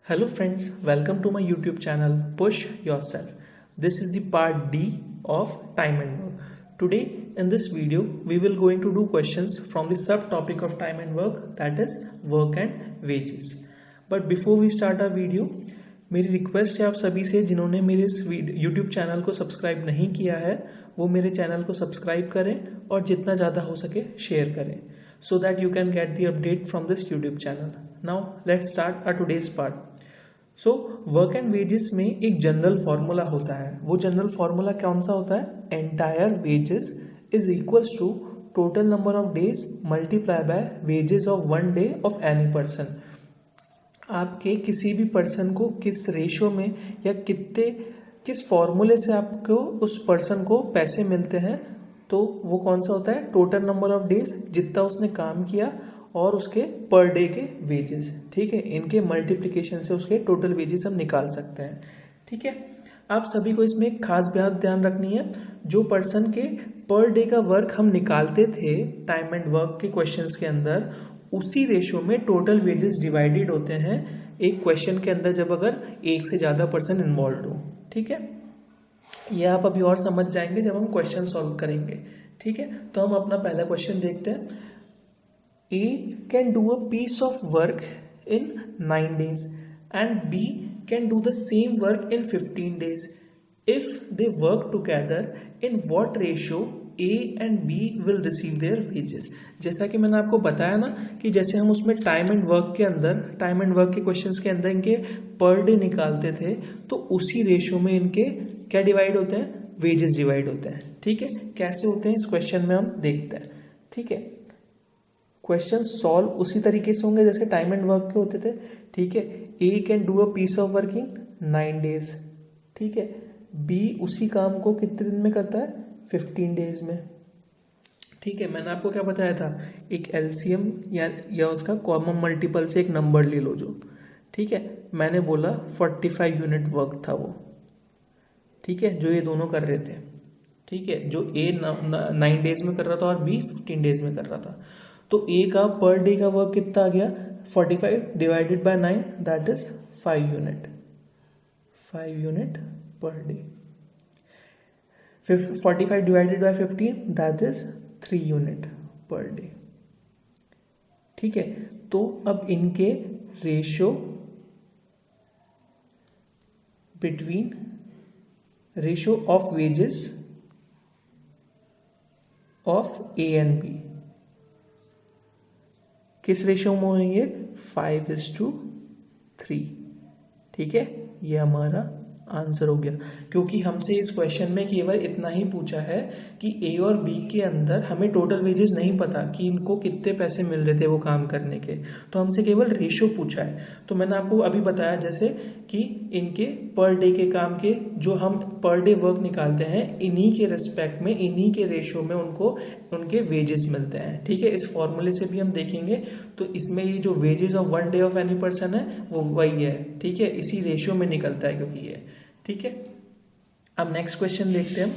Hello friends, welcome to my YouTube channel Push Yourself. This is the part D of time and work. Today in this video we will going to do questions from the subtopic of time and work, that is work and wages. But before we start our video, मेरी request है आप सभी से जिन्होंने मेरे इस YouTube channel को subscribe नहीं किया है वो मेरे चैनल को सब्सक्राइब करें और जितना ज़्यादा हो सके शेयर करें so that you can get the update from this YouTube channel. Now let's start our today's part. So work and wages में एक जनरल फॉर्मूला होता है. वो जनरल फॉर्मूला कौन सा होता है? Entire wages is equals to total number of days multiply by wages of one day of any person. आपके किसी भी पर्सन को किस रेशो में या किस फॉर्मूले से आपको उस पर्सन को पैसे मिलते हैं तो वो कौन सा होता है? टोटल नंबर ऑफ डेज, जितना उसने काम किया और उसके पर डे के वेजेस. ठीक है, इनके मल्टीप्लिकेशन से उसके टोटल वेजेस हम निकाल सकते हैं. ठीक है, आप सभी को इसमें एक खास बात ध्यान रखनी है. जो पर्सन के पर डे का वर्क हम निकालते थे टाइम एंड वर्क के क्वेश्चंस के अंदर, उसी रेशो में टोटल वेजेस डिवाइडेड होते हैं एक क्वेश्चन के अंदर जब अगर एक से ज़्यादा पर्सन इन्वॉल्व हो. ठीक है, ये आप अभी और समझ जाएंगे जब हम क्वेश्चन सॉल्व करेंगे. ठीक है, तो हम अपना पहला क्वेश्चन देखते हैं. A can do a piece of work in 9 days and B can do the same work in 15 days. If they work together, in what ratio A and B will receive their wages? जैसा कि मैंने आपको बताया ना कि जैसे हम उसमें टाइम एंड वर्क के क्वेश्चंस के अंदर इनके पर डे निकालते थे तो उसी रेशियो में इनके क्या डिवाइड होते हैं? वेजेस डिवाइड होते हैं. ठीक है, कैसे होते हैं इस क्वेश्चन में हम देखते हैं. ठीक है, क्वेश्चन सॉल्व उसी तरीके से होंगे जैसे टाइम एंड वर्क के होते थे. ठीक है, A can do a piece of work in 9 days. ठीक है, बी उसी काम को कितने दिन में करता है? 15 डेज में. ठीक है, मैंने आपको क्या बताया था? एक एलसीएम या उसका कॉमन मल्टीपल से एक नंबर ले लो जो. ठीक है, मैंने बोला 45 यूनिट वर्क था वो. ठीक है, जो ये दोनों कर रहे थे. ठीक है, जो ए 9 डेज में कर रहा था और बी 15 डेज में कर रहा था. तो ए का पर डे का वर्क कितना आ गया? 45 divided by 9, that is 5 unit. 5 unit per day. 45 divided by 15, that is 3 unit per day. ठीक है, तो अब इनके ratio between ratio of wages of A and B किस रेशियो में होंगे? 5:3. ठीक है, ये हमारा आंसर हो गया. क्योंकि हमसे इस क्वेश्चन में केवल इतना ही पूछा है कि ए और बी के अंदर हमें टोटल वेजेस नहीं पता कि इनको कितने पैसे मिल रहे थे वो काम करने के, तो हमसे केवल रेशियो पूछा है. तो मैंने आपको अभी बताया जैसे कि इनके पर डे के काम के जो हम पर डे वर्क निकालते हैं इन्हीं के रिस्पेक्ट में, इन्हीं के रेशियो में उनको उनके वेजेस मिलते हैं. ठीक है, इस फॉर्मूले से भी हम देखेंगे तो इसमें ये जो wages of one day of any person है वो वही है. ठीक है, इसी रेशियो में निकलता है क्योंकि ये. ठीक है, अब नेक्स्ट क्वेश्चन देखते हैं.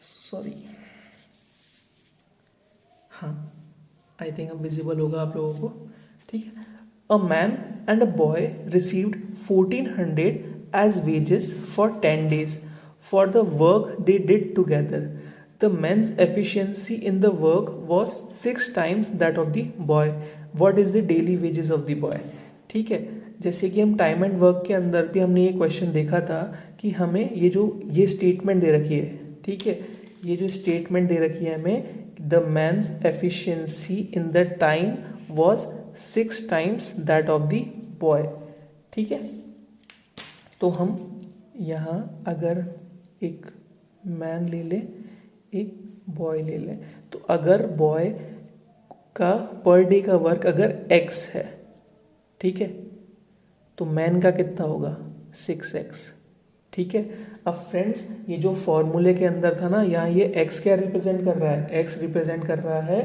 सॉरी, हाँ, आई थिंक अब विजिबल होगा आप लोगों को. ठीक है, a man and a boy received 1400 as wages for 10 days for the work they did together. The men's efficiency in the work was 6 times that of the boy. What is the daily wages of the boy? ठीक है, जैसे कि हम time and work के अंदर भी हमने ये क्वेश्चन देखा था कि हमें ये स्टेटमेंट दे रखी है. ठीक है, ये जो स्टेटमेंट दे रखी है हमें, the man's efficiency in the time was 6 times that of the boy. ठीक है, तो हम यहाँ अगर एक मैन ले लें, एक बॉय ले लें, तो अगर बॉय का पर डे का वर्क अगर x है, ठीक है, तो मैन का कितना होगा? 6x. ठीक है, अब फ्रेंड्स ये जो फॉर्मूले के अंदर था ना, यहाँ ये x क्या रिप्रेजेंट कर रहा है? x रिप्रेजेंट कर रहा है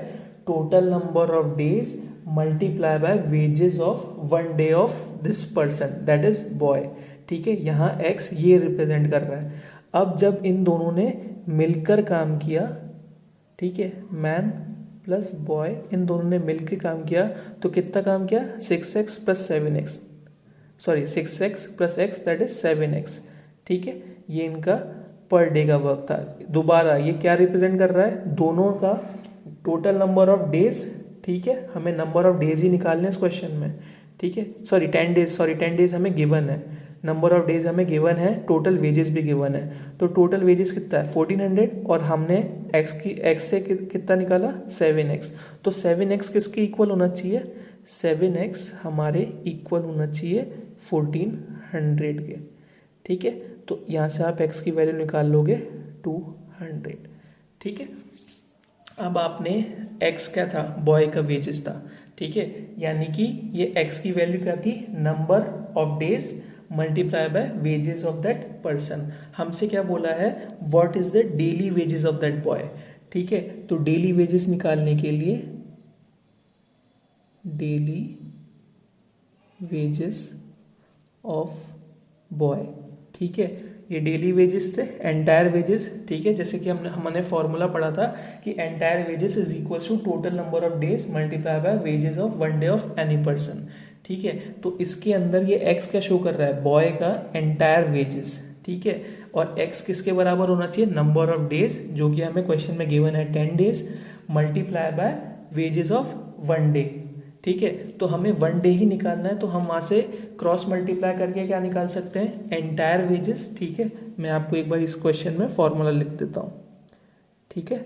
total number of days multiply by wages of one day of this person, that is boy. ठीक है, यहाँ x ये रिप्रेजेंट कर रहा है. अब जब इन दोनों ने मिलकर काम किया, ठीक है, मैन प्लस बॉय, इन दोनों ने मिलकर काम किया तो कितना काम किया, 6x plus 7x, sorry 6x plus x that is 7x। ठीक है, ये इनका पर डे का वर्क था। दोबारा ये क्या रिप्रेजेंट कर रहा है, दोनों का टोटल नंबर ऑफ डेज। ठीक है, हमें नंबर ऑफ डेज ही निकालने हैं इस क्वेश्चन में। ठीक है, सॉरी 10 डेज हमें गिवन है, नंबर ऑफ डेज हमें गिवन है, टोटल वेजेस भी गिवन है। तो टोटल वेजेस कितना है 1400 और हमने x से कितना निकाला 7x। तो 7x किसके इक्वल होना चाहिए, 7x हमारे इक्वल होना चाहिए 1400 के। ठीक है, तो यहाँ से आप x की वैल्यू निकाल लोगे 200। ठीक है, अब आपने x क्या था, बॉय का वेजेस था। ठीक है, यानी कि ये x की वैल्यू क्या थी, number of days multiply by wages of that person. हमसे क्या बोला है, what is the daily wages of that boy. ठीक है, तो डेली वेजेस निकालने के लिए डेली वेजेस ऑफ बॉय, ठीक है, ये डेली वेजेस थे, एंटायर वेजेस। ठीक है, जैसे कि हमने फॉर्मूला पढ़ा था कि entire wages is equal to total number of days multiply by wages of one day of any person. ठीक है, तो इसके अंदर ये x क्या शो कर रहा है, बॉय का एंटायर वेजेस। ठीक है, और x किसके बराबर होना चाहिए, नंबर ऑफ डेज, जो कि हमें क्वेश्चन में गिवन है 10 days, multiply by wages of one day. ठीक है, तो हमें वन डे ही निकालना है, तो हम वहां से क्रॉस मल्टीप्लाई करके क्या निकाल सकते हैं, एंटायर वेजेस। ठीक है, मैं आपको एक बार इस क्वेश्चन में फॉर्मूला लिख देता हूं। ठीक है,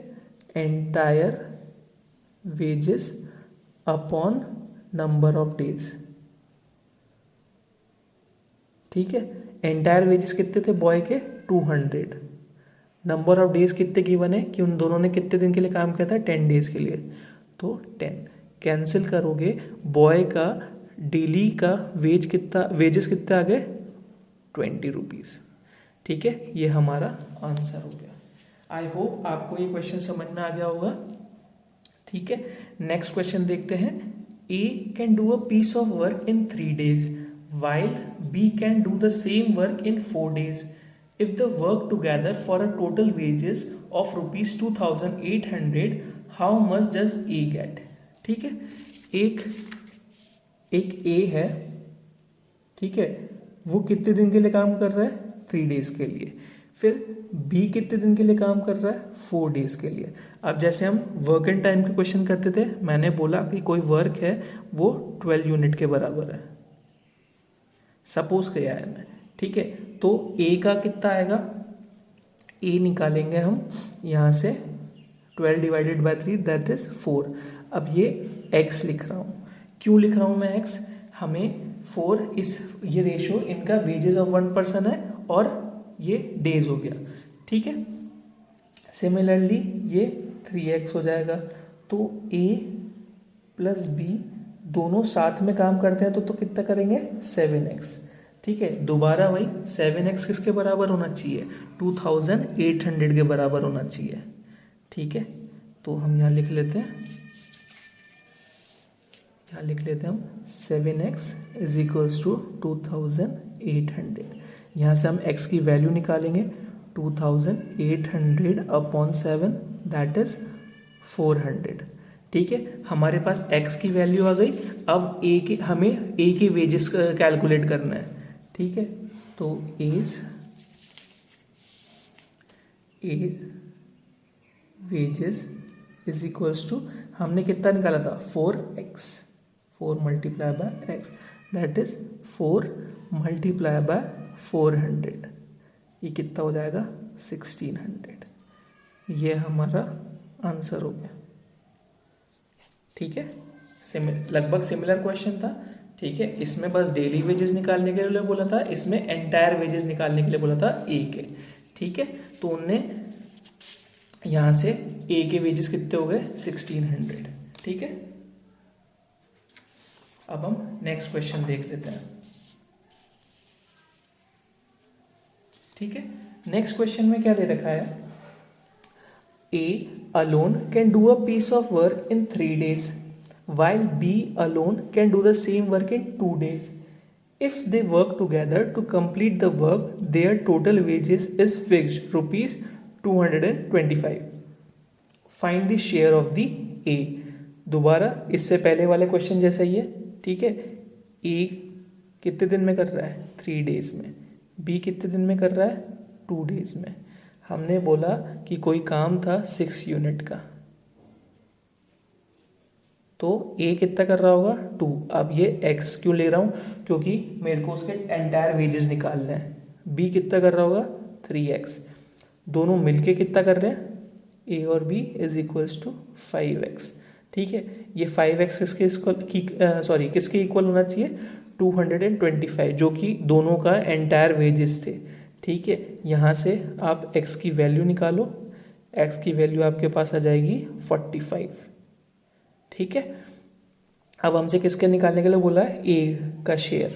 entire wages upon number of days. ठीक है, एंटायर वेजेस कितने थे बॉय के, 200। नंबर ऑफ डेज कितने गिवन है कि उन दोनों ने कितने दिन के लिए काम किया था, 10 डेज के लिए, तो 10 कैंसिल करोगे, बॉय का डेली का वेजेस कितने आ गए, 20 रुपीज। ठीक है, ये हमारा आंसर हो गया। आई होप आपको ये क्वेश्चन समझ में आ गया होगा। ठीक है, नेक्स्ट क्वेश्चन देखते हैं। A can do a piece of work in 3 days while B can do the same work in 4 days. If they work together for a total wages of rupees 2800, how much does A get? ठीक है, एक A है, ठीक है, वो कितने दिन के लिए काम कर रहा है, 3 days के लिए। फिर B कितने दिन के लिए काम कर रहा है, 4 days के लिए। अब जैसे हम वर्क एंड टाइम के क्वेश्चन करते थे, मैंने बोला कि कोई वर्क है वो 12 यूनिट के बराबर है, सपोज किया है मैं। ठीक है, तो A का कितना आएगा, A निकालेंगे हम यहाँ से 12 डिवाइडेड बाय 3 दैट इज 4। अब ये x लिख रहा हूँ, क्यों लिख रहा हूँ मैं x, हमें 4 ये रेशियो इनका वेजेस ऑफ वन पर्सन है और ये डेज हो गया। ठीक है, सिमिलरली ये 3x हो जाएगा। तो A प्लस B दोनों साथ में काम करते हैं तो कितना करेंगे, 7x। ठीक है, दोबारा वही 7x किसके बराबर होना चाहिए, 2800 के बराबर होना चाहिए। ठीक है, तो हम यहाँ लिख लेते हैं, हम 7x इज इक्वल्स टू 2800। यहाँ से हम x की वैल्यू निकालेंगे, 2800 अपॉन 7 दैट इज 400। ठीक है, हमारे पास x की वैल्यू आ गई। अब हमें A के वेजेस कैलकुलेट करना है। ठीक है, तो A's wages is equals to, हमने कितना निकाला था, 4x, 4 multiply by x that is 4 multiply by 400, ये कितना हो जाएगा, 1600। ये हमारा आंसर हो गया। ठीक है, लगभग सिमिलर क्वेश्चन था। ठीक है, इसमें बस डेली वेजेस निकालने के लिए बोला था, इसमें एंटायर वेजेस निकालने के लिए बोला था ए के। ठीक है, तो उनने यहां से ए के वेजेस कितने हो गए, 1600। ठीक है, अब हम नेक्स्ट क्वेश्चन देख लेते हैं। ठीक है, नेक्स्ट क्वेश्चन में क्या दे रखा है, A alone can do a piece of work in 3 days while B alone can do the same work in 2 days. If they work together to complete the work, their total wages is fixed rupees 225. Find the share of the ए। दोबारा इससे पहले वाले question जैसा ही है, ठीक है। ए कितने दिन में कर रहा है? 3 डेज में। बी कितने दिन में कर रहा है? 2 डेज में। हमने बोला कि कोई काम था 6 यूनिट का, तो ए कितना कर रहा होगा? 2। अब ये एक्स क्यों ले रहा हूं? क्योंकि मेरे को उसके एंटायर वेजेस निकालने हैं। बी कितना कर रहा होगा? 3x। दोनों मिलके कितना कर रहे हैं? ए और B is equals to 5x। ठीक है, ये 5x किसके इक्वल होना चाहिए? 225, जो कि दोनों का एंटायर वेजेस थे। ठीक है, यहाँ से आप x की वैल्यू निकालो। x की वैल्यू आपके पास आ जाएगी 45। ठीक है, अब हमसे किसके निकालने के लिए बोला है? ए का शेयर।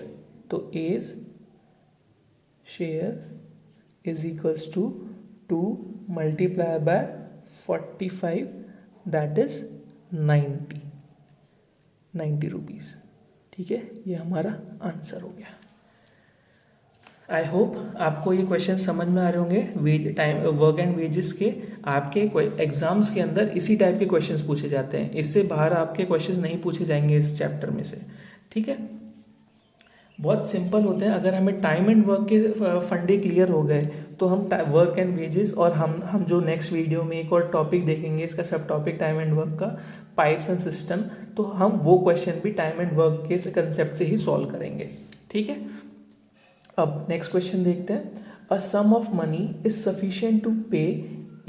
तो A's share is equals to 2 multiply by 45, that is 90 rupees. ठीक है, ये हमारा आंसर हो गया। आई होप आपको ये क्वेश्चन समझ में आ रहे होंगे। वर्क एंड वेजेस के आपके एग्जाम्स के अंदर इसी टाइप के क्वेश्चंस पूछे जाते हैं। इससे बाहर आपके क्वेश्चंस नहीं पूछे जाएंगे इस चैप्टर में से। ठीक है, बहुत सिंपल होते हैं। अगर हमें टाइम एंड वर्क के फंडे क्लियर हो गए तो हम वर्क एंड वेजेस, और हम जो नेक्स्ट वीडियो में एक और टॉपिक देखेंगे, इसका सब टॉपिक टाइम एंड वर्क का, पाइप्स एंड सिस्टम, तो हम वो क्वेश्चन भी टाइम एंड वर्क के कंसेप्ट से ही सॉल्व करेंगे। ठीक है, अब नेक्स्ट क्वेश्चन देखते हैं। A sum of money is sufficient to pay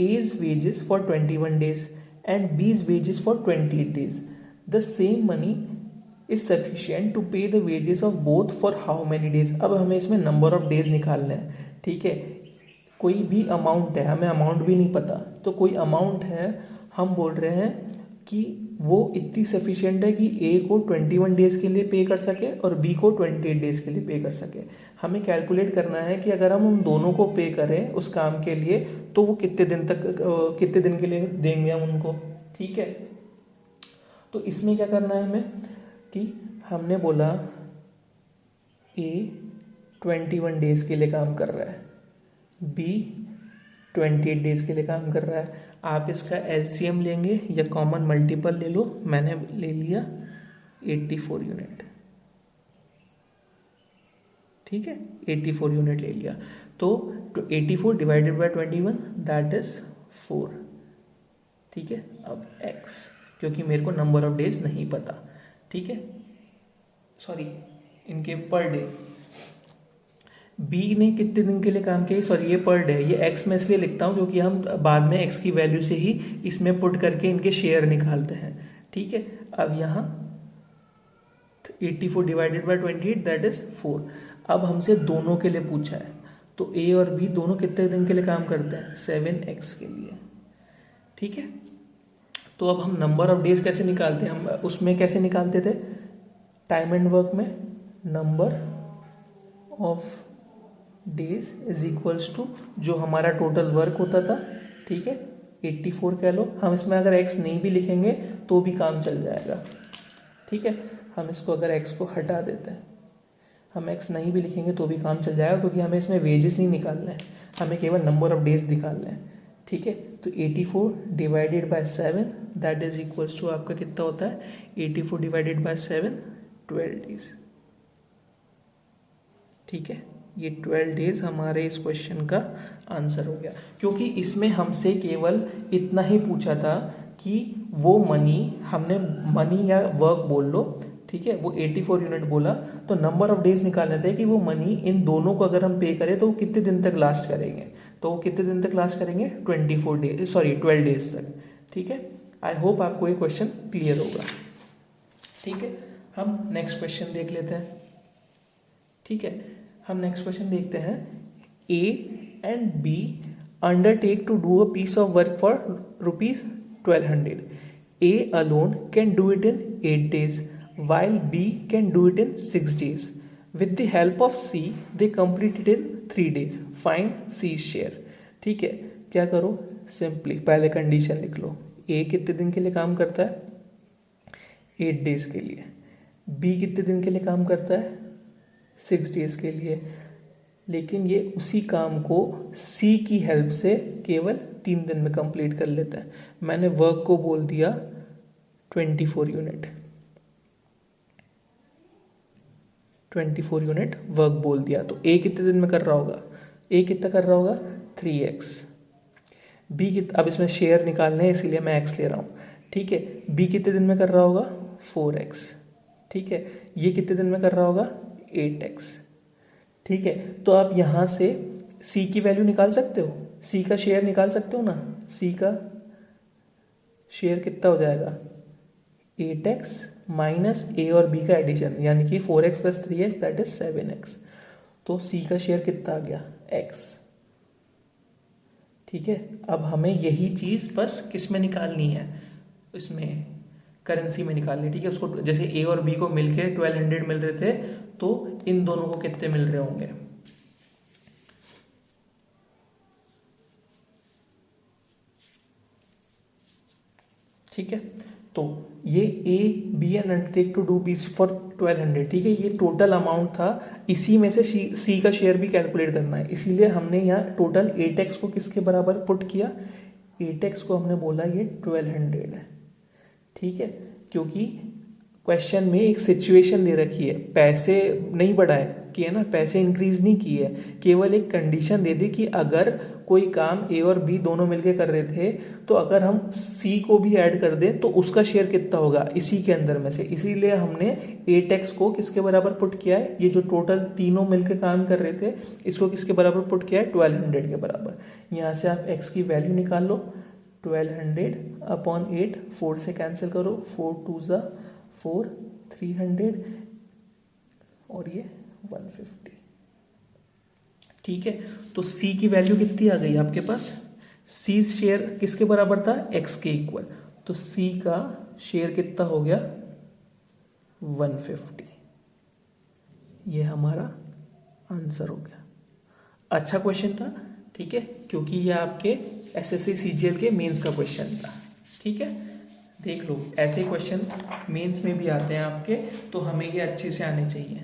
A's wages for 21 days and B's wages for 28 days। The same money is sufficient to pay the wages of both for how many days. अब हमें इसमें number of days निकालना है। ठीक है, कोई भी amount है, हमें अमाउंट भी नहीं पता, तो कोई अमाउंट है, हम बोल रहे हैं कि वो इतनी सफिशिएंट है कि ए को 21 डेज के लिए पे कर सके और बी को 28 डेज के लिए पे कर सके। हमें कैलकुलेट करना है कि अगर हम उन दोनों को पे करें उस काम के लिए तो वो कितने दिन के लिए देंगे हम उनको। ठीक है, तो इसमें क्या करना है हमें कि हमने बोला ए 21 डेज के लिए काम कर रहा है, बी 28 डेज के लिए काम कर रहा है। आप इसका एलसीएम लेंगे या कॉमन मल्टीपल ले लो। मैंने ले लिया 84 यूनिट। ठीक है, 84 यूनिट ले लिया, तो 84 डिवाइडेड बाय 21 दैट इज 4। ठीक है, अब x, क्योंकि मेरे को नंबर ऑफ डेज नहीं पता। ठीक है, सॉरी, इनके पर डे। बी ने कितने दिन के लिए काम किया? सॉरी, ये पर डे, ये एक्स में इसलिए लिखता हूँ क्योंकि हम बाद में एक्स की वैल्यू से ही इसमें पुट करके इनके शेयर निकालते हैं। ठीक है, अब यहाँ 84 डिवाइडेड बाय 28 दैट इज 4। अब हमसे दोनों के लिए पूछा है, तो ए और बी दोनों कितने दिन के लिए काम करते हैं? 7x के लिए। ठीक है, तो अब हम नंबर ऑफ डेज कैसे निकालते हैं? हम उसमें कैसे निकालते थे टाइम एंड वर्क में? Number of days is equals to जो हमारा टोटल वर्क होता था। ठीक है, 84 कह लो। हम इसमें अगर x नहीं भी लिखेंगे तो भी काम चल जाएगा। ठीक है, हम इसको अगर x को हटा देते हैं, हम x नहीं भी लिखेंगे तो भी काम चल जाएगा, क्योंकि हमें इसमें वेजेस नहीं निकालना है, हमें केवल नंबर ऑफ डेज निकालना है। ठीक है, तो 84 divided by 7 that is equals to आपका कितना होता है? 84 डिवाइडेड बाय 7 12 डेज। ठीक है, ये 12 डेज हमारे इस क्वेश्चन का आंसर हो गया, क्योंकि इसमें हमसे केवल इतना ही पूछा था कि वो मनी, हमने मनी या वर्क बोल लो, ठीक है, वो 84 यूनिट बोला, तो नंबर ऑफ डेज निकालने थे कि वो मनी इन दोनों को अगर हम पे करें तो कितने दिन तक लास्ट करेंगे। तो वो कितने दिन तक लास्ट करेंगे? 12 डेज तक। ठीक है, आई होप आपको ये क्वेश्चन क्लियर होगा। ठीक है, हम नेक्स्ट क्वेश्चन देख लेते हैं। ठीक है, हम नेक्स्ट क्वेश्चन देखते हैं। A and B undertake to do a piece of work for ₹1200. A alone can do it in 8 days while B can do it in 6 days. With the help of C, they complete it in 3 days. Find C's share. ठीक है, क्या करो? Simply पहले condition लिख लो। A कितने दिन के लिए काम करता है? 8 डेज के लिए। B कितने दिन के लिए काम करता है? 6 डेज के लिए। लेकिन ये उसी काम को C की हेल्प से केवल 3 दिन में कंप्लीट कर लेता है। मैंने वर्क को बोल दिया 24 यूनिट 24 यूनिट वर्क बोल दिया। तो ए कितने दिन में कर रहा होगा, ए कितना कर रहा होगा 3x। बी कितना, अब इसमें शेयर निकालने हैं इसीलिए मैं x ले रहा हूँ, ठीक है। बी कितने दिन में कर रहा होगा 4x, ठीक है। ये कितने दिन में कर रहा होगा 8x, ठीक है। तो आप यहाँ से c की वैल्यू निकाल सकते हो, c का शेयर निकाल सकते हो ना। c का शेयर कितना हो जाएगा 8x माइनस a और b का एडिशन, यानी कि 4x plus 3x that is 7x। तो c का शेयर कितना आ गया x, ठीक है। अब हमें यही चीज बस किस में निकालनी है, इसमें करेंसी में निकालनी है, ठीक है। उसको जैसे a और b को मिलके 1200 मिल रहे थे, तो इन दोनों को कितने मिल रहे होंगे, ठीक है। तो ये A B and undertake to do B for 1200, ठीक है। ये टोटल अमाउंट था, इसी में से सी का शेयर भी कैलकुलेट करना है, इसीलिए हमने यहाँ टोटल 8x को किसके बराबर पुट किया, 8x को हमने बोला ये 1200 है, ठीक है। क्योंकि क्वेश्चन में एक सिचुएशन दे रखी है, पैसे नहीं बढ़ाए किए ना, पैसे इंक्रीज नहीं किए, केवल एक कंडीशन दे दी कि अगर कोई काम ए और बी दोनों मिलके कर रहे थे, तो अगर हम सी को भी ऐड कर दें तो उसका शेयर कितना होगा इसी के अंदर में से। इसीलिए हमने 8x को किसके बराबर पुट किया है, ये जो टोटल तीनों मिलके काम कर रहे थे इसको किसके बराबर पुट किया है 1200 के बराबर। यहाँ से आप x की वैल्यू निकाल लो, 1200 अपॉन 8, 4 से कैंसिल करो, 4 2 ज़ा 4, 300 और ये 150, ठीक है। तो C की वैल्यू कितनी आ गई आपके पास, C शेयर किसके बराबर था x के इक्वल, तो C का शेयर कितना हो गया 150। ये हमारा आंसर हो गया। अच्छा क्वेश्चन था, ठीक है, क्योंकि ये आपके SSC CGL के मेंस का क्वेश्चन था, ठीक है। देख लो ऐसे क्वेश्चन मेंस में भी आते हैं आपके, तो हमें ये अच्छे से आने चाहिए,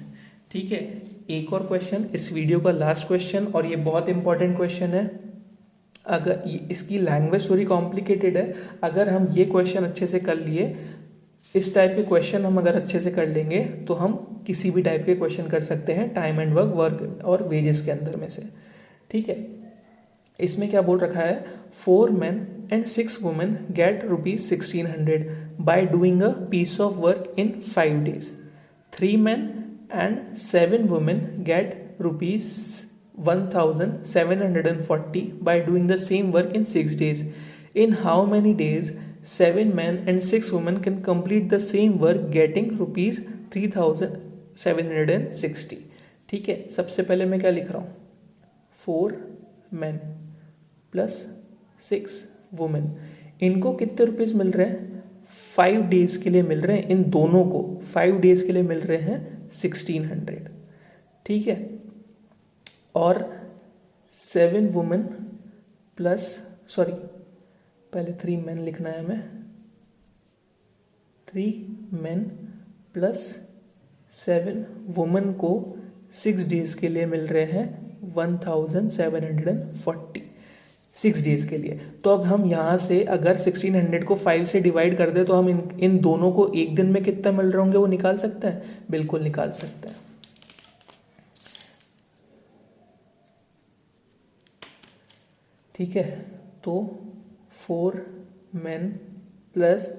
ठीक है। एक और क्वेश्चन, इस वीडियो का लास्ट क्वेश्चन, और ये बहुत इंपॉर्टेंट क्वेश्चन है। अगर इसकी लैंग्वेज थोड़ी कॉम्प्लिकेटेड है, अगर हम ये क्वेश्चन अच्छे से कर लिए, इस टाइप के क्वेश्चन हम अगर अच्छे से कर लेंगे तो हम किसी भी टाइप के क्वेश्चन कर सकते हैं टाइम एंड वर्क और वेजेस के अंदर में से, ठीक है। इसमें क्या बोल रखा है, 4 men and 6 women get rupees 1600 by doing a piece of work in 5 days. 3 men and 7 women get rupees 1740 by doing the same work in 6 days. In how many days 7 men and 6 women can complete the same work getting rupees 3760? ठीक है, सबसे पहले मैं क्या लिख रहा हूँ, 4 men plus 6 women, इनको कितने रुपीज मिल रहे हैं 5 डेज के लिए मिल रहे हैं, इन दोनों को 5 डेज के लिए मिल रहे हैं 1600, ठीक है। और 7 वुमेन प्लस, सॉरी पहले 3 मेन लिखना है हमें, 3 मेन प्लस 7 वुमेन को 6 डेज के लिए मिल रहे हैं 1740, 6 डेज के लिए। तो अब हम यहाँ से अगर 1600 को 5 से डिवाइड कर दे तो हम इन दोनों को एक दिन में कितना मिल रहे होंगे वो निकाल सकते हैं, बिल्कुल निकाल सकते हैं, ठीक है। तो 4 men plus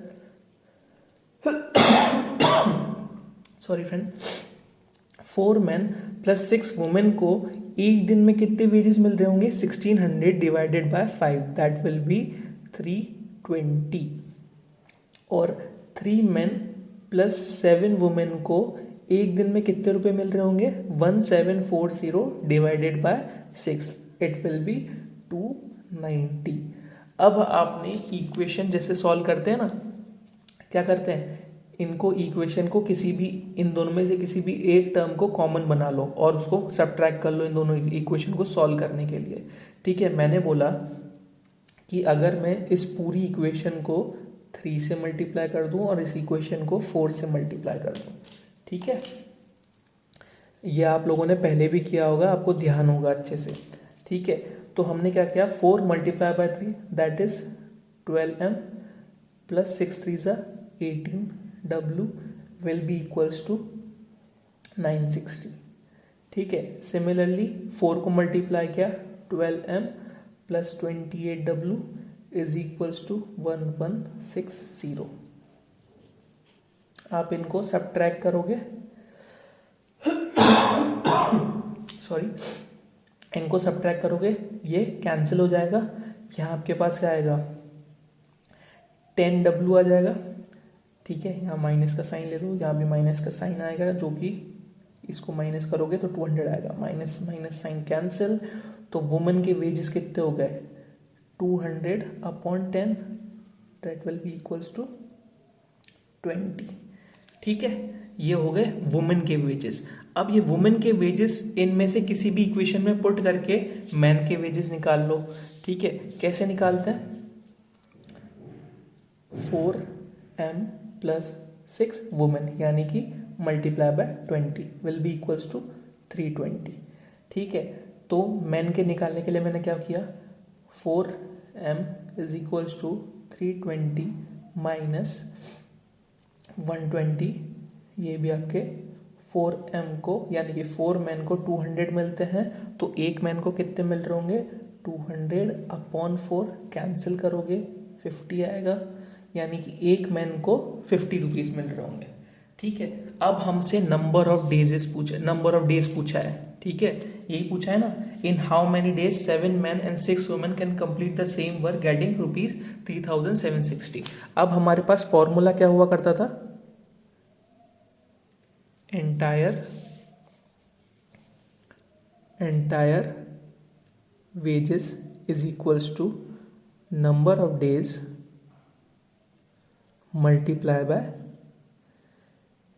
sorry friend, 4 men plus 6 women को एक दिन में कितने वेजेस मिल रहे होंगे, 1600 divided by 5 that will B 320। और 3 men प्लस 7 वुमेन को एक दिन में कितने रुपए मिल रहे होंगे, 1740 divided by 6 it will be 290। अब आपने इक्वेशन जैसे सॉल्व करते हैं ना, क्या करते हैं, इनको इक्वेशन को किसी भी, इन दोनों में से किसी भी एक टर्म को कॉमन बना लो और उसको सब्ट्रैक्ट कर लो इन दोनों इक्वेशन को सॉल्व करने के लिए, ठीक है। मैंने बोला कि अगर मैं इस पूरी इक्वेशन को 3 से मल्टीप्लाई कर दूं और इस इक्वेशन को 4 से मल्टीप्लाई कर दूं, ठीक है। ये आप लोगों ने पहले भी किया होगा, आपको ध्यान होगा अच्छे से, ठीक है। तो हमने क्या किया, 4 multiply bye 3 that is 12m plus 6 3 ज़ा 18W will be equals to 960। ठीक है, सिमिलरली 4 को मल्टीप्लाई किया 12M plus 28W is equals to 1160। आप इनको सब्ट्रैक्ट करोगे सॉरी, इनको सब्ट्रैक्ट करोगे, ये कैंसिल हो जाएगा। यहाँ आपके पास क्या आएगा, 10W आ जाएगा। ठीक है, यहाँ माइनस का साइन ले लो, यहाँ भी माइनस का साइन आएगा, जो कि इसको माइनस करोगे तो 200 आएगा। माइनस माइनस साइन कैंसिल, तो वुमेन के वेजेस कितने हो गए, 200/10, that will be equals to 20। ठीक है, ये हो गए वुमेन के वेजेस। अब ये वुमेन के वेजेस इनमें से किसी भी इक्वेशन में पुट करके मैन के वेजेस निकाल लो। ठीक है, कैसे निकालते हैं, 4M प्लस 6 वुमेन यानी कि multiply by 20 will be equals to 320। ठीक है, तो मैन के निकालने के लिए मैंने क्या किया, 4M is equals to 320 minus 120, ये भी आपके 4M को यानी कि 4 मैन को 200 मिलते हैं, तो एक मैन को कितने मिल रहे होंगे, 200/4 कैंसिल करोगे 50 आएगा, यानी कि एक मैन को 50 रुपीज मिल रहे होंगे। ठीक है, अब हमसे नंबर ऑफ डेज पूछा है। ठीक है, यही पूछा है ना, in how many days 7 man and 6 women can complete the same work getting ₹3760। अब हमारे पास फॉर्मूला क्या हुआ करता था, entire wages is equals to number of days multiply by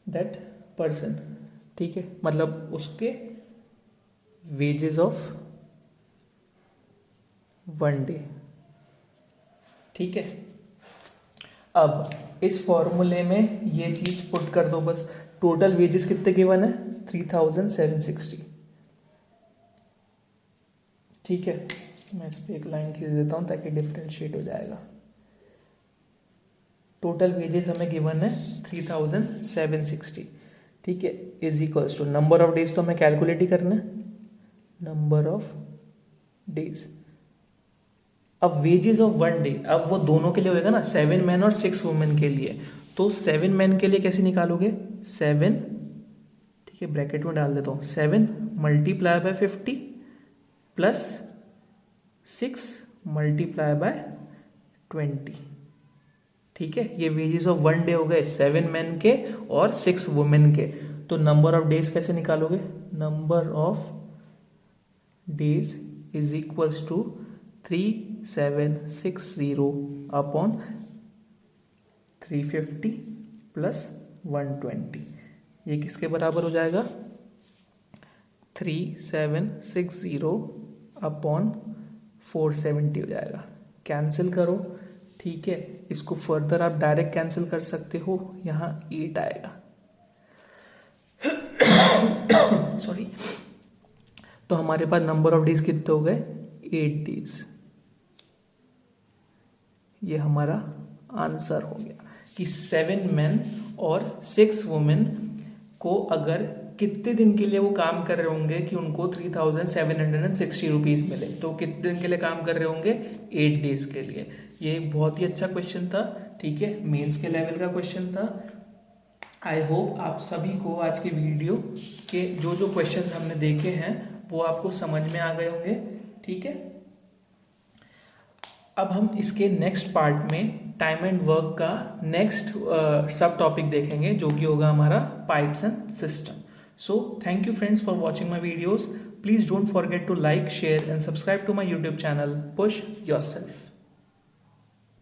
that person। ठीक है, मतलब उसके wages of 1 day। ठीक है, अब इस फॉर्मूले में ये चीज पुट कर दो बस। टोटल वेजेस कितने गिवन है, 3760। ठीक है, मैं इस पे एक लाइन खींच देता हूं ताकि डिफरेंशिएट हो जाएगा। टोटल वेजेस हमें गिवन है 3760। ठीक है, is equals to number of days तो हमें कैलकुलेट ही करना है, नंबर ऑफ डेज। अब वेजेस ऑफ 1 डे, अब वो दोनों के लिए होगा ना, 7 मैन और 6 वुमेन के लिए। तो 7 मैन के लिए कैसे निकालोगे, 7, ठीक है ब्रैकेट में डाल देता हूं, 7 multiply by 50 plus 6 multiply by 20। ठीक है, ये वेजेस ऑफ 1 डे हो गए 7 मैन के और 6 वुमेन के। तो नंबर ऑफ डेज कैसे निकालोगे, number of days is equals to 3760 upon 350 plus 120। ये किसके बराबर हो जाएगा, 3760 अपॉन 470 हो जाएगा। कैंसिल करो। ठीक है, इसको फर्दर आप डायरेक्ट कैंसिल कर सकते हो, यहां 8 आएगा सॉरी। तो हमारे पास नंबर ऑफ डेज कितने हो गए, 8 डेज। ये हमारा आंसर हो गया कि 7 मैन और 6 वुमेन को अगर कितने दिन के लिए वो काम कर रहे होंगे कि उनको 3760 रुपीज मिले, तो कितने दिन के लिए काम कर रहे होंगे, 8 डेज के लिए। ये बहुत ही अच्छा क्वेश्चन था। ठीक है, मेंस के लेवल का क्वेश्चन था। आई होप आप सभी को आज के वीडियो के जो जो क्वेश्चंस हमने देखे हैं वो आपको समझ में आ गए होंगे। ठीक है, अब हम इसके नेक्स्ट पार्ट में टाइम एंड वर्क का नेक्स्ट सब टॉपिक देखेंगे, जो कि होगा हमारा pipes and cistern. So thank you friends for watching my videos. Please don't forget to like, share and subscribe to my YouTube channel push yourself.